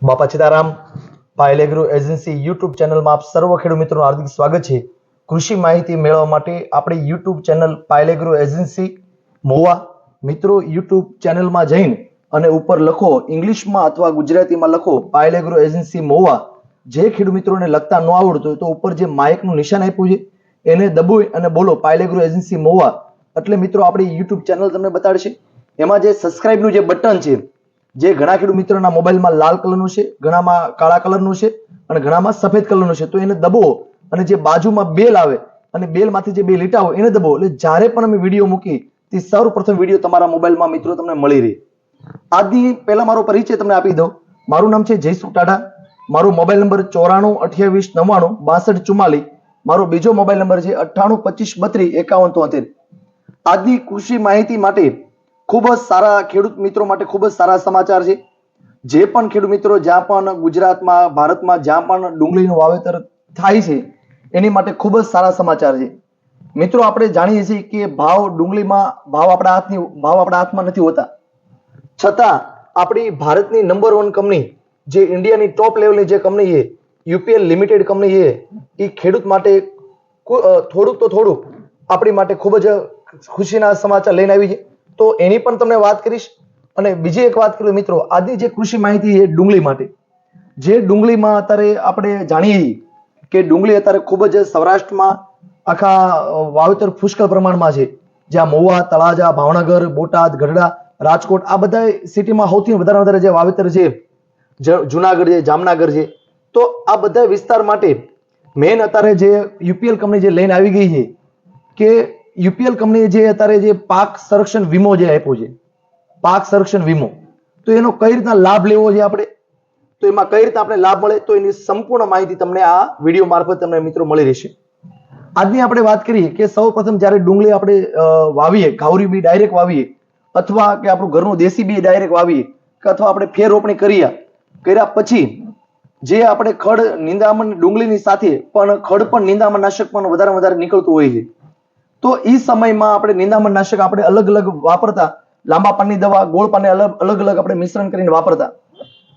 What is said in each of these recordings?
બાપા Sitaram. Payal agro agency YouTube ચેનલમાં આપ સર્વ ખેડૂત મિત્રોનું હાર્દિક સ્વાગત છે. કૃષિ માહિતી મેળવવા માટે આપણી YouTube channel Payal agro agency Mova મિત્રો યુટ્યુબ ચેનલમાં જઈને અને ઉપર લખો ઇંગ્લિશમાં અથવા ગુજરાતીમાં લખો પાયલ એગ્રો એજન્સી મોવા. જે ખેડૂત મિત્રોને લખતા ન આવડતું હોય તો ઉપર જે માઇકનું નિશાન આપ્યું છે એને દબાવી અને બોલો પાયલ એગ્રો એજન્સી મોવા, એટલે મિત્રો આપણી યુટ્યુબ ચેનલ તમને બતાડશે. એમાં જે સબસ્ક્રાઇબનું જે બટન છે, જે ઘણા ખેડૂત મિત્રોના મોબાઈલમાં લાલ કલરનું છે, ઘણામાં કાળા કલરનું છે અને ઘણામાં સફેદ કલરનું છે, તો એને દબાવો અને જે બાજુમાં બેલ આવે અને બેલમાંથી જે બે લીટા હોય એને દબાવો, એટલે જ્યારે પણ અમે વિડીયો મૂકી તે સૌપ્રથમ વિડીયો તમારા મોબાઈલમાં મિત્રો તમને મળી રહે. આજની પહેલા મારો પરિચય તમને આપી દઉં. મારું નામ છે જયસુ ટાડા. મારો મોબાઈલ નંબર 9428906244. મારો બીજો મોબાઈલ નંબર છે 9825325173. આજની કૃષિ માહિતી માટે ખૂબ જ સારા ખેડૂત મિત્રો માટે ખૂબ જ સારા સમાચાર છે. જે પણ ખેડૂત મિત્રો જ્યાં પણ ગુજરાતમાં, ભારતમાં જ્યાં પણ ડુંગળીનું વાવેતર થાય છે એની માટે ખૂબ જ સારા સમાચાર છે. મિત્રો આપણે જાણીએ છીએ કે ડુંગળીમાં ભાવ આપણા હાથમાં નથી હોતા, છતાં આપણી ભારતની નંબર 1 કંપની, જે ઇન્ડિયાની ટોપ લેવલની જે કંપની છે, યુપીએલ લિમિટેડ કંપની છે, એ ખેડૂત માટે થોડુંક આપણી માટે ખૂબ જ ખુશીના સમાચાર લઈને આવી છે. તો એની પણ તમને વાત કરીશ. અને બીજી એક વાત કરું મિત્રો, આજની જે કૃષિ માહિતી છે ડુંગળી માટે, જે ડુંગળીમાં અત્યારે આપણે જાણીએ કે ડુંગળી અત્યારે ખૂબ જ સૌરાષ્ટ્રમાં આખા વાવેતર પુષ્કળ પ્રમાણમાં છે. જ્યાં મહુવા, તળાજા, ભાવનગર, બોટાદ, ગઢડા, રાજકોટ આ બધા સિટીમાં સૌથી વધારે જે વાવેતર છે, જુનાગઢ છે, જામનગર છે, તો આ બધા વિસ્તાર માટે મેન અત્યારે જે યુપીએલ કંપની જે લઈને આવી ગઈ છે કે યુપીએલ કંપનીએ જે અત્યારે જે પાક સંરક્ષણ વીમો જે આપ્યો છે, પાક સંરક્ષણ વીમો, તો એનો કઈ રીતના લાભ લેવો છે આપણે, તો એમાં કઈ રીતના આપણે લાભ મળે, તો એની સંપૂર્ણ માહિતી તમને આ વિડીયો મારફત તમને મિત્રો મળી રહેશે. આજની આપણે વાત કરીએ કે સૌપ્રથમ જ્યારે ડુંગળી આપણે વાવીએ, ઘાવરી બી ડાયરેક્ટ વાવીએ અથવા કે આપણું ઘરનું દેશી બી ડાયરેક્ટ વાવીએ કે અથવા આપણે ફેર રોપણી કર્યા પછી જે આપણે ખડ નિંદામણ ડુંગળીની સાથે પણ ખડ પણ નિંદામણ નાશક પણ વધારે નીકળતું હોય છે. તો એ સમયમાં આપણે નિંદામણ નાશક આપણે અલગ અલગ વાપરતા, લાંબા પાનની દવા, ગોળ પાનને અલગ અલગ આપણે મિશ્રણ કરીને વાપરતા.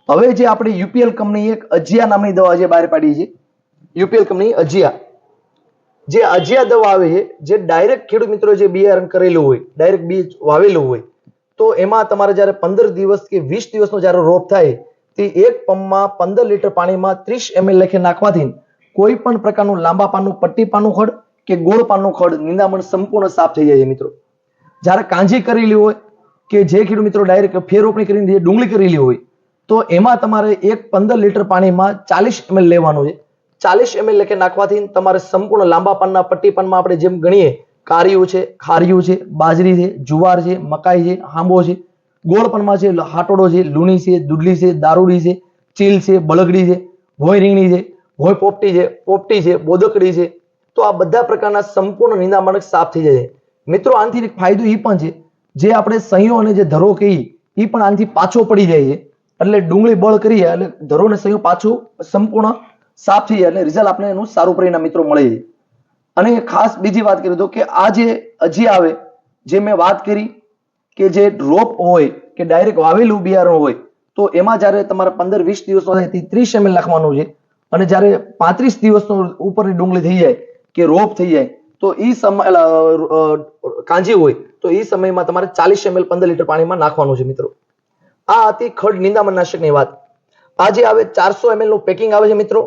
હવે જે આપણે યુપીએલ કંપની એક અજિયા નામની દવા જે બહાર પાડી છે, યુપીએલ કંપની અજિયા, જે અજિયા દવા આવે છે, જે ડાયરેક્ટ ખેડૂત મિત્રો જે બિયારણ કરેલું હોય, ડાયરેક્ટ બીજ વાવેલું હોય, તો એમાં તમારે જ્યારે 15 દિવસ કે 20 દિવસનો જ્યારે રોપ થાય તે એક પંપમાં 15 લીટર પાણીમાં 30 ml લખી નાખવાથી કોઈ પણ પ્રકારનું લાંબા પાનનું, પટ્ટી પાનનું ખડ કે ગોળ પાનનું ખડ, નિંદામણ સંપૂર્ણ સાફ થઈ જાય છે મિત્રો. જ્યારે કાંજી કરેલી હોય કે જે ખેડૂત મિત્રો ડાયરેક્ટ ફેર રોપણી કરીને જે ડુંગળી કરેલી હોય, તો એમાં તમારે 15 લીટર પાણીમાં 40 ml લેવાનું છે. 40 ml લખી નાખવાથી તમારે સંપૂર્ણ લાંબા પાનના, પટ્ટી પાનમાં આપણે જેમ ગણીએ, કારિયું છે, ખારિયું છે, બાજરી છે, જુવાર છે, મકાઈ છે, હાંબો છે, ગોળ પાનમાં છે, હાટોડો છે, લૂણી છે, દુડલી છે, દારૂડી છે, ચીલ છે, બળગડી છે, ભોય રીંગણી છે, ભોય પોપટી છે, બોદકડી છે, તો આ બધા પ્રકારના સંપૂર્ણ નિંદામણ સાફ થઈ જાય છે મિત્રો. આનાથી એક ફાયદો એ પણ છે, જે આપણે સહીઓ અને જે ધરો કહીએ એ પણ આનાથી પાછો પડી જાય છે. એટલે ડુંગળી બળ કરીએ એટલે ધરો ને સહીઓ પાછું સંપૂર્ણ સાફ થઈ જાય, એટલે રિઝલ્ટ આપણે એનું સારું પરિણામ મિત્રો મળે છે. અને ખાસ બીજી વાત કરી દો કે આ જે અજિયા આવે, જે મેં વાત કરી કે જે રોપ હોય કે ડાયરેક્ટ વાવેલું બિયારણ હોય, તો એમાં જ્યારે તમારે 15-20 દિવસનો થાય તે 30 ml નાખવાનું છે. અને જ્યારે 35 દિવસનો ઉપરની ડુંગળી થઈ જાય કે રોપ થઈ જાય, તો એ સમય કાંજી હોય તો એ સમયમાં તમારે 40 ml 15 લીટર પાણીમાં નાખવાનું છે મિત્રો. આ હતી ખડ નિંદામણ નાશકની વાત. આ જે આવે 400 ml નું પેકિંગ આવે છે મિત્રો,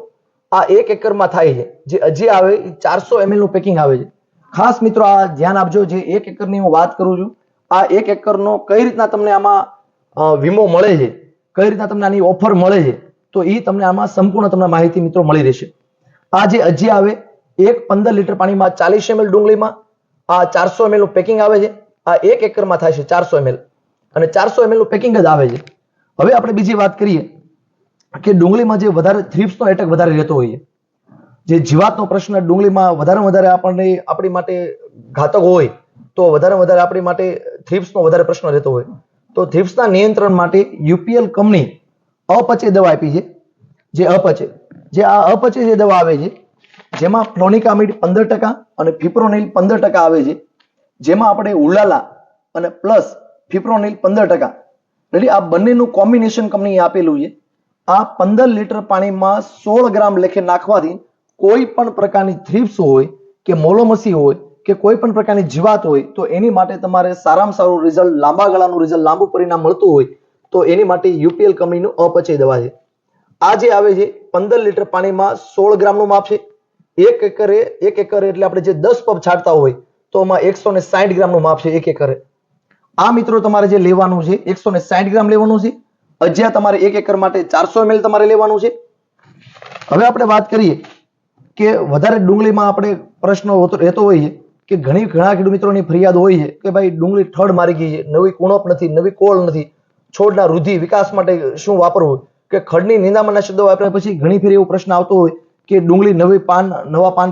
આ 1 એકરમાં થાય છે. જે અજિયા આવે એ 400 ml નું પેકિંગ આવે છે. ખાસ મિત્રો આ ધ્યાન આપજો, જે 1 એકરની હું વાત કરું છું, આ 1 એકરનો કઈ રીતના તમને આમાં વીમો મળે છે, કઈ રીતના તમને આની ઓફર મળે છે, તો એ તમને આમાં સંપૂર્ણ તમને માહિતી મિત્રો મળી રહેશે. આ જે અજિયા આવે 15 લીટર પાણીમાં 40 ml ડુંગળીમાં આ 400 ml નું પેકિંગ આવે છે. આ 1 એકરમાં થાય છે 400 ml અને 400 ml નું પેકિંગ જ આવે છે. હવે આપણે બીજી વાત કરીએ કે ડુંગળીમાં જે વધારે થ્રિપ્સનો એટેક વધારે રહેતો હોય છે, જે જીવાતનો પ્રશ્ન ડુંગળીમાં વધારે આપણી માટે ઘાતક હોય, તો વધારે આપણી માટે થ્રિપ્સનો વધારે પ્રશ્ન રહેતો હોય, તો થ્રિપ્સના નિયંત્રણ માટે યુપીએલ કંપની અપચે દવા આપી છે. જે આ અપચે જે દવા આવે છે, જેમાં ફ્લોનિકામિડ 15% અને ફિપ્રોનિલ 15% આવે છે, જેમાં આપણે ઉલાલા અને પ્લસ ફિપ્રોનિલ 15%, એટલે આ બંનેનું કોમ્બિનેશન કંપનીએ આપેલું છે. આ 15 લીટર પાણીમાં 16 ગ્રામ લેખે નાખવાથી કોઈ પણ પ્રકારની થ્રિપ્સ હોય કે મોલોમસી હોય કે કોઈ પણ પ્રકારની જીવાત હોય તો એની માટે તમારે સારામાં સારું રિઝલ્ટ, લાંબા ગાળાનું રિઝલ્ટ, લાંબુ પરિણામ મળતું હોય તો એની માટે યુપીએલ કંપનીનું અપચય દવા છે. આ જે આવે છે 15 લીટર પાણીમાં 16 ગ્રામનું માપ છે. 1 એકરે એટલે આપણે જે 10 પંપ છાંટતા હોય તો એમાં 160 ગ્રામનું માપ છે 1 એકરે. આ મિત્રો તમારે જે લેવાનું છે 160 ગ્રામ લેવાનું છે. અજિયા તમારે 1 એકર માટે 400 ml તમારે લેવાનું છે. હવે આપણે વાત કરીએ કે વધારે ડુંગળીમાં આપણે પ્રશ્ન રહેતો હોય છે કે ઘણા ખેડૂત મિત્રોની ફરિયાદ હોય છે કે ભાઈ ડુંગળી થડ મારી ગઈ છે, નવી કુણપ નથી, નવી કોળ નથી, છોડના વૃદ્ધિ વિકાસ માટે શું વાપરવું, કે ખડની નિંદામણના શબ્દો વાપર્યા પછી ઘણી ફેર એવો પ્રશ્ન આવતો હોય કે ડુંગળી નવા પાન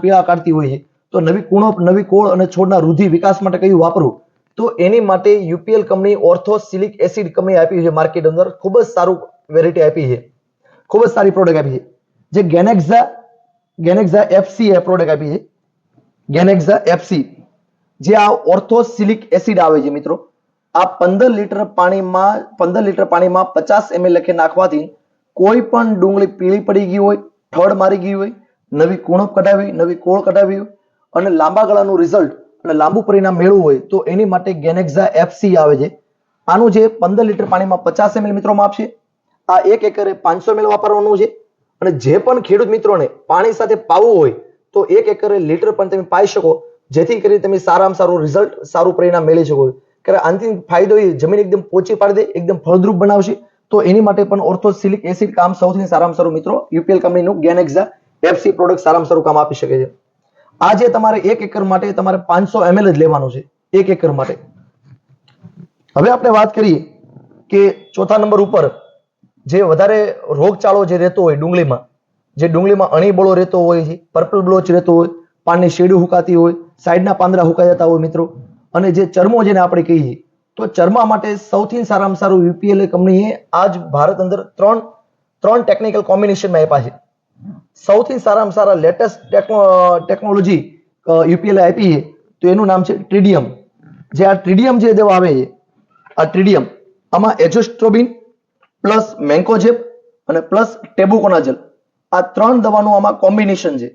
પીળા કાઢતી હોય છે તો નવી કુણપ, નવી કોળ અને છોડના વૃદ્ધિ વિકાસ માટે કયું વાપરવું? તો એની માટે યુપીએલ કંપની ઓર્થોસિલિક એસિડ કંપની આપી છે માર્કેટ અંદર, ખૂબ જ સારું વેરાયટી આપી છે, ખૂબ જ સારી પ્રોડક્ટ આપી છે. જે ગેનેક્ઝા એફસી એ પ્રોડક્ટ આપી છે. ગેનેક્ઝા એફસી જે આ ઓર્થોસિલિક એસિડ આવે છે મિત્રો, આ 15 લીટર પાણીમાં 50 ml લખે નાખવાથી કોઈ પણ ડુંગળી પીળી પડી ગઈ હોય, થડ મારી ગઈ હોય, નવી કુણપ કઢાવી, નવી કોળ કઢાવી હોય અને લાંબા ગાળાનું રિઝલ્ટ અને લાંબુ પરિણામ મેળવવું હોય તો એની માટે ગેનેક્ઝા એફસી આવે છે. આનું જે 15 લીટર પાણીમાં 50 ml મિત્રો માપ છે. આ 1 એકરે 500 ml વાપરવાનું છે. અને જે પણ ખેડૂત મિત્રોને પાણી સાથે પાવું હોય તો 1 એકરે લીટર પણ તમે પાઈ શકો, જેથી કરી તમે સારામાં સારું રિઝલ્ટ, સારું પરિણામ મેળવી શકો. કારણ અંતિમ ફાયદો એ જમીન એકદમ પોચી પાડી દે, એકદમ ફળદ્રુપ બનાવશે. તો એની માટે પણ ઓર્થોસિલિક એસિડ કામ સૌથી સારામાં સારું મિત્રો યુપીએલ કંપનીનું ગેનેક્ઝા એફસી પ્રોડક્ટ સારામાં સારું કામ આપી શકે છે. આ જે તમારે 1 એકર માટે તમારે 500 ml જ લેવાનું છે 1 એકર માટે. હવે આપણે વાત કરીએ કે ચોથા નંબર ઉપર જે વધારે રોગચાળો જે રહેતો હોય ડુંગળીમાં, જે ડુંગળીમાં અણીબોળો રહેતો હોય છે, પર્પલ બ્લોચ રહેતો હોય, પાનની શેડું હુકાતી હોય, સાઈડના પાંદડા હુકાઈ જતા હોય મિત્રો, અને જે ચરમો જેને આપણે કહીએ તો ચરમા માટે સૌથી સારામાં સારું યુપીએલ કંપનીએ આજ ભારત અંદર ત્રણ ટેકનિકલ કોમ્બિનેશનમાં આપ્યા છે. સૌથી સારામાં સારા લેટેસ્ટ ટેકનોલોજી યુપીએલ આપી છે તો એનું નામ છે ટ્રિડિયમ. જે આ ટ્રિડિયમ જે દવા આવે છે, આ ટ્રિડિયમ, આમાં એઝોસ્ટ્રોબિન પ્લસ મેન્કોજેબ અને પ્લસ ટેબુકોનાઝલ આ 3 દવાનું આમાં કોમ્બિનેશન છે.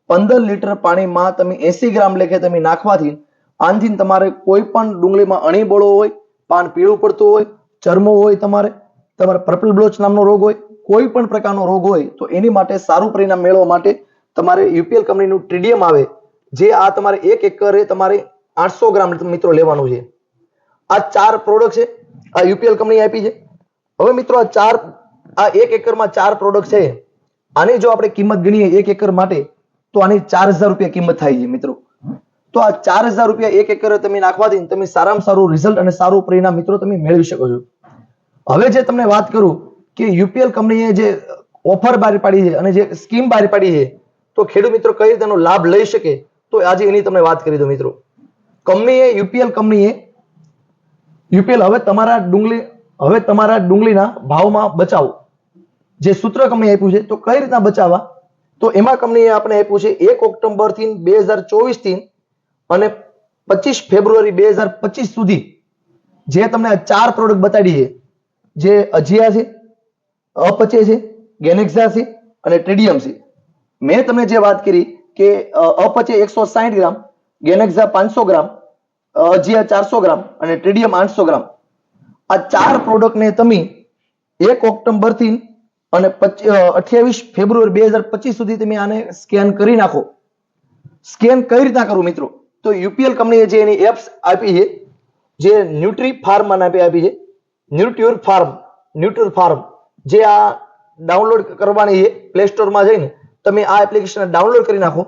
15 લીટર પાણીમાં તમે 80 ગ્રામ લેખે તમે નાખવાથી આનથી તમારે કોઈ પણ ડુંગળીમાં અણીબોળો હોય, પાન પીળું પડતું હોય, ચરમો હોય, તમારે પર્પલ બ્લોચ નામનો રોગ હોય, કોઈ પણ પ્રકારનો રોગ હોય તો એની માટે સારું પરિણામ મેળવવા માટે તમારે યુપીએલ કંપનીનું ટ્રિડિયમ આવે, જે આ તમારે 1 એકરે તમારે 800 ગ્રામ મિત્રો લેવાનું છે. આ 4 પ્રોડક્ટ છે આ યુપીએલ કંપની આપી છે. હવે મિત્રો આ 1 એકરમાં 4 પ્રોડક્ટ છે. આની જો આપણે કિંમત ગણીએ 1 એકર માટે તો આની 4000 રૂપિયા કિંમત થાય છે મિત્રો. તો આ 4000 રૂપિયા 1 એકરે તમે નાખવાથી તમે સારામાં સારું રિઝલ્ટ અને સારું પરિણામ મિત્રો તમે મેળવી શકો છો. હવે જે તમને વાત કરું કે યુપીએલ કંપનીએ જે ઓફર બહાર પાડી છે અને જે સ્કીમ બહાર પાડી છે તો ખેડૂત મિત્રો કઈ રીતે એનો લાભ લઈ શકે તો આજે એની તમને વાત કરી દો મિત્રો. યુપીએલ હવે તમારા ડુંગળીના ભાવમાં બચાવો જે સૂત્ર કંપની આપ્યું છે તો કઈ રીતના બચાવવા, તો એમાં કંપનીએ આપણે આપ્યું છે 1 ઓક્ટોબર થી 2024 થી અને 25 ફેબ્રુઆરી 2025 સુધી જે તમને 4 પ્રોડક્ટ બતાડી છે, જે અજિયા છે, અપચય છે, ગેનેક્ઝા છે અને ટ્રિડિયમ છે. મેં તમને જે વાત કરી કે અપચય 160 ગ્રામ, ગેનેક્ઝા 500 ગ્રામ, અજિયા 400 ગ્રામ અને ટ્રિડિયમ 800 ગ્રામ, આ 4 પ્રોડક્ટને તમે 1 ઓક્ટોબર થી અને 28 ફેબ્રુઆરી 2025 સુધી તમે આને સ્કેન કરી નાખો. સ્કેન કઈ રીતના કરવું મિત્રો, તો યુપીએલ કંપનીએ જે એની એપ્સ આપી છે, જે ન્યુટ્રી ફાર્મ આપી છે, ન્યુટ્રી ફાર્મ જે આ ડાઉનલોડ કરવાની છે, પ્લે સ્ટોરમાં જઈને તમે આ એપ્લિકેશન ડાઉનલોડ કરી નાખો.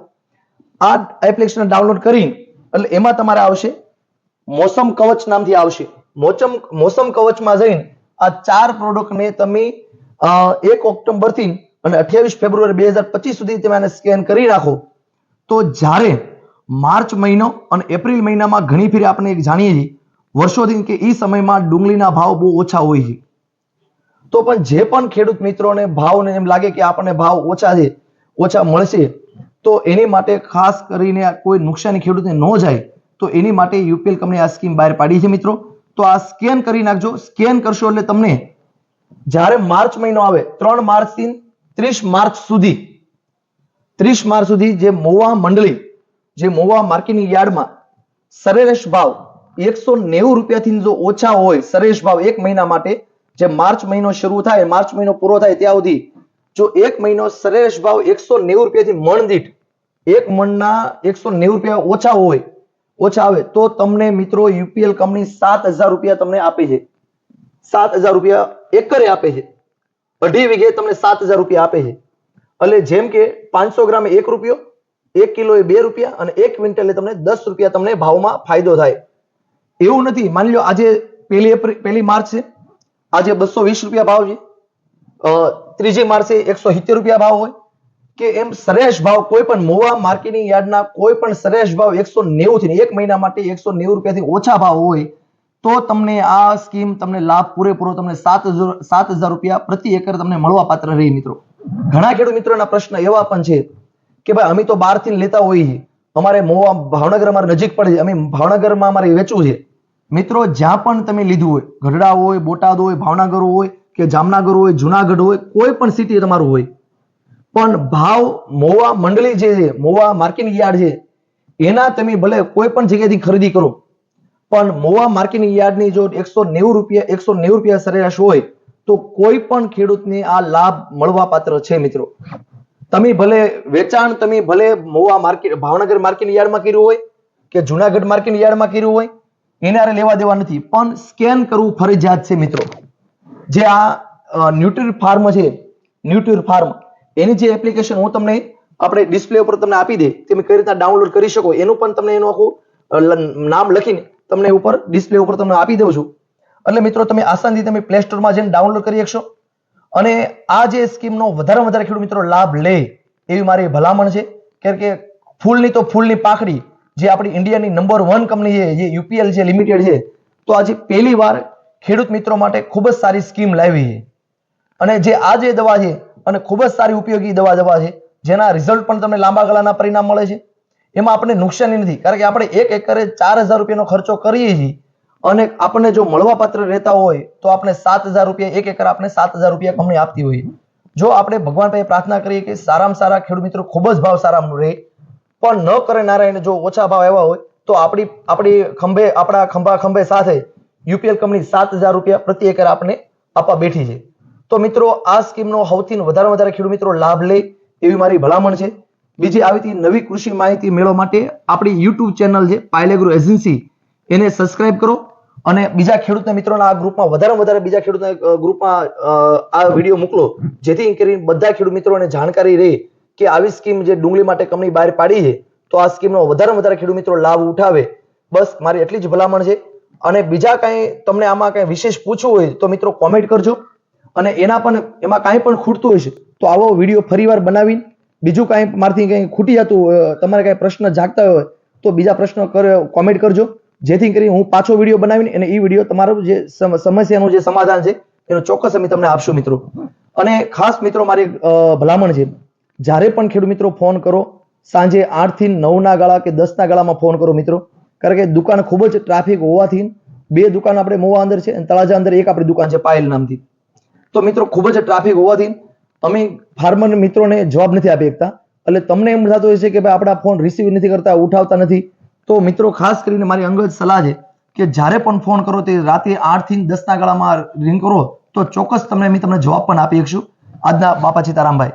આ એપ્લિકેશન ડાઉનલોડ કરી એટલે એમાં તમારે આવશે મોસમ કવચ નામથી આવશે. મોસમ કવચમાં જઈને આ 4 પ્રોડક્ટને તમે 1 ઓક્ટોબર થી અને 28 ફેબ્રુઆરી 2025 સુધી તમે આને સ્કેન કરી નાખો તો જ્યારે માર્ચ મહિનો અને એપ્રિલ મહિનામાં ઘણી ફેર આપણે જાણીએ છીએ વર્ષોથી કે એ સમયમાં ડુંગળીના ભાવ બહુ ઓછા હોય છે. તો પણ જે પણ ખેડૂત મિત્રોને ભાવને એમ લાગે કે આપણને ભાવ ઓછા મળશે તો એની માટે ખાસ કરીને કોઈ નુકસાની ખેડૂતને ન જાય તો એની માટે યુપીએલ કંપની આ સ્કીમ બહાર પાડી છે મિત્રો. તો આ સ્કેન કરી નાખજો. સ્કેન કરશો એટલે તમને જ્યારે માર્ચ મહિનો આવે 3 માર્ચ થી 30 માર્ચ સુધી જે મોવા મંડળી જે મોવા માર્કેટિંગ યાર્ડમાં સરેરાશ ભાવ 190 રૂપિયાથી જો ઓછા હોય સરેરાશ ભાવ એક મહિના માટે, જે માર્ચ મહિનો શરૂ થાય માર્ચ મહિનો પૂરો થાય ત્યાં સુધી જો એક મહિનો સરેરાશ ભાવ 190 રૂપિયાથી મણ દીઠ એક મણના 190 રૂપિયા ઓછા આવે તો તમને મિત્રો યુપીએલ કંપની 7000 રૂપિયા તમને આપે છે. 7000 રૂપિયા એકરે આપે છે. 2.5 વીઘે તમને 7000 રૂપિયા આપે છે. એટલે જેમ કે 500 ગ્રામ 1 રૂપિયો, 1 કિલો 2 રૂપિયા અને 1 ક્વિન્ટલે તમને 10 રૂપિયા તમને ભાવમાં ફાયદો થાય. એવું નથી, માની લો આજે 1 માર્ચ છે, આજે 220 રૂપિયા ભાવ છે, 3 માર્ચે 170 રૂપિયા ભાવ હોય કે એમ સરેરાશ ભાવ કોઈ પણ મોવા માર્કેટિંગ યાર્ડના કોઈ પણ સરેરાશ ભાવ 190 થી એક મહિના માટે 190 રૂપિયાથી ઓછા ભાવ હોય તો તમને આ સ્કીમ તમને લાભ પૂરેપૂરો તમને 7000 રૂપિયા પ્રતિ એકર તમને મળવા પાત્ર રહી મિત્રો. ઘણા ખેડૂત મિત્રોના પ્રશ્ન એવા પણ છે કે ભાઈ અમે તો બહારથી લેતા હોઈએ, અમારે મોવા ભાવનગર અમારે નજીક પડે છે, અમે ભાવનગરમાં અમારે વેચવું છે. મિત્રો જ્યાં પણ તમે લીધું હોય, ગઢડા હોય, બોટાદ હોય, ભાવનગર હોય કે જામનગર હોય, જુનાગઢ હોય, કોઈ પણ સિટી તમારું હોય, પણ ભાવ મોવા મંડળી જે છે, મોવા માર્કેટિંગ યાર્ડ છે, એના તમે ભલે કોઈ પણ જગ્યાથી ખરીદી કરો પણ મોવા માર્કેટિંગ યાર્ડની જો 190 રૂપિયા સરેરાશ હોય તો કોઈ પણ ખેડૂતને આ લાભ મળવા પાત્ર છે મિત્રો. તમે ભલે વેચાણ તમે ભલે મોવા માર્કેટ ભાવનગર માર્કેટિંગ યાર્ડમાં કર્યું હોય કે જુનાગઢ માર્કેટિંગ યાર્ડમાં કર્યું હોય, એનારે લેવા દેવા નથી, પણ સ્કેન કરવું ફરજિયાત છે મિત્રો. જે આ ન્યુટ્રી ફાર્મ છે, ન્યુટ્રી ફાર્મ એની જે એપ્લિકેશન હું તમને આપણે ડિસ્પ્લે ઉપર તમને આપી દે, તમે કઈ રીતના ડાઉનલોડ કરી શકો એનું પણ તમને એનું આખું નામ લખીને તમને ઉપર ડિસ્પ્લે ઉપર તમને આપી દઉં છું. એટલે મિત્રો તમે આસાનથી તમે પ્લે સ્ટોરમાં જઈને ડાઉનલોડ કરી શકશો અને આ જે સ્કીમનો વધારે ખેડૂત મિત્રો લાભ લે એવી મારી ભલામણ છે. કારણ કે ફૂલની તો ફૂલની પાંખડી જે આપણી ઇન્ડિયાની નંબર 1 કંપની છે, જે યુપીએલ છે લિમિટેડ છે, તો આજે પહેલી વાર ખેડૂત મિત્રો માટે ખૂબ જ સારી સ્કીમ લાવી છે. અને જે આ જે દવા છે અને ખૂબ જ સારી ઉપયોગી દવા છે, જેના રિઝલ્ટ પણ તમને લાંબા ગાળાના પરિણામ મળે છે. એમાં આપણે નુકસાની નથી, કારણ કે આપણે 1 એકરે 4000 રૂપિયાનો ખર્ચો કરીએ છીએ અને આપણને જો મળવા પાત્ર રહેતા હોય તો આપણે 7000 રૂપિયા 1 એકર આપણે 7000 રૂપિયા કંપની આપતી હોય. જો આપણે ભગવાન પાસે પ્રાર્થના કરીએ કે સારામાં સારા ખેડૂત મિત્રો ખૂબ જ ભાવ સારા રહે, પણ ન કરે નારાયણ જો ઓછા ભાવ આવ્યા હોય તો આપણા ખંભે સાથે યુપીએલ કંપની 7000 રૂપિયા પ્રતિ એકર આપણે આપવા બેઠી છે. તો મિત્રો આ સ્કીમનો સૌથી વધારે ખેડૂત મિત્રો લાભ લે એવી મારી ભલામણ છે. બીજી આવી નવી કૃષિ માહિતી મેળવવા માટે આપણી યુટ્યુબ ચેનલ છે પાયલેગ્રો એજન્સી, એને સબસ્ક્રાઇબ કરો અને બીજા ખેડૂત મિત્રોના આ ગ્રુપમાં વધારે બીજા ખેડૂતના ગ્રુપમાં આ વિડીયો મોકલો, જેથી કરીને બધા ખેડૂત મિત્રોને જાણકારી રહે કે આવી સ્કીમ જે ડુંગળી માટે કંપની બહાર પાડી છે તો આ સ્કીમનો વધારે ખેડૂત મિત્રો લાભ ઉઠાવે. બસ મારી એટલી જ ભલામણ છે. અને બીજા કાંઈ તમને આમાં કાંઈ વિશેષ પૂછવું હોય તો મિત્રો કોમેન્ટ કરજો અને એમાં કાંઈ પણ ખૂટતું હોય છે તો આવો વિડીયો ફરીવાર બનાવીને બીજું કાંઈ મારથી કંઈ ખૂટી જતું તમારે કાંઈ પ્રશ્ન જાગતા હોય તો બીજા પ્રશ્નો કોમેન્ટ કરજો, જેથી કરીને હું પાછો વિડીયો બનાવીને અને એ વિડીયો તમારું જે સમસ્યાનું જે સમાધાન છે એનું ચોક્કસ અમે તમને આપશું મિત્રો. અને ખાસ મિત્રો મારી ભલામણ છે, જ્યારે પણ ખેડૂત મિત્રો ફોન કરો સાંજે 8 થી 9 ના ગાળા કે 10 ના ગાળામાં ફોન કરો મિત્રો, કારણ કે દુકાન ખૂબ જ ટ્રાફિક હોવાથી 2 દુકાન આપણે મોવા અંદર છે અને તળાજા અંદર એક આપણી દુકાન છે પાયલ નામથી. તો મિત્રો ખૂબ જ ટ્રાફિક હોવાથી અમે ફાર્મર મિત્રોને જવાબ નથી આપી શકતા. એટલે તમને એમ થતું હોય છે કે ભાઈ આપણા ફોન રિસીવ નથી કરતા, ઉઠાવતા નથી, તો મિત્રો ખાસ કરીને મારી અંગત સલાહ છે કે જ્યારે પણ ફોન કરો તે રાતે 8 થી 10 ના ગાળામાં રિંગ કરો તો ચોક્કસ તમને જવાબ પણ આપી શકશું. આજના બાપા સીતારામભાઈ.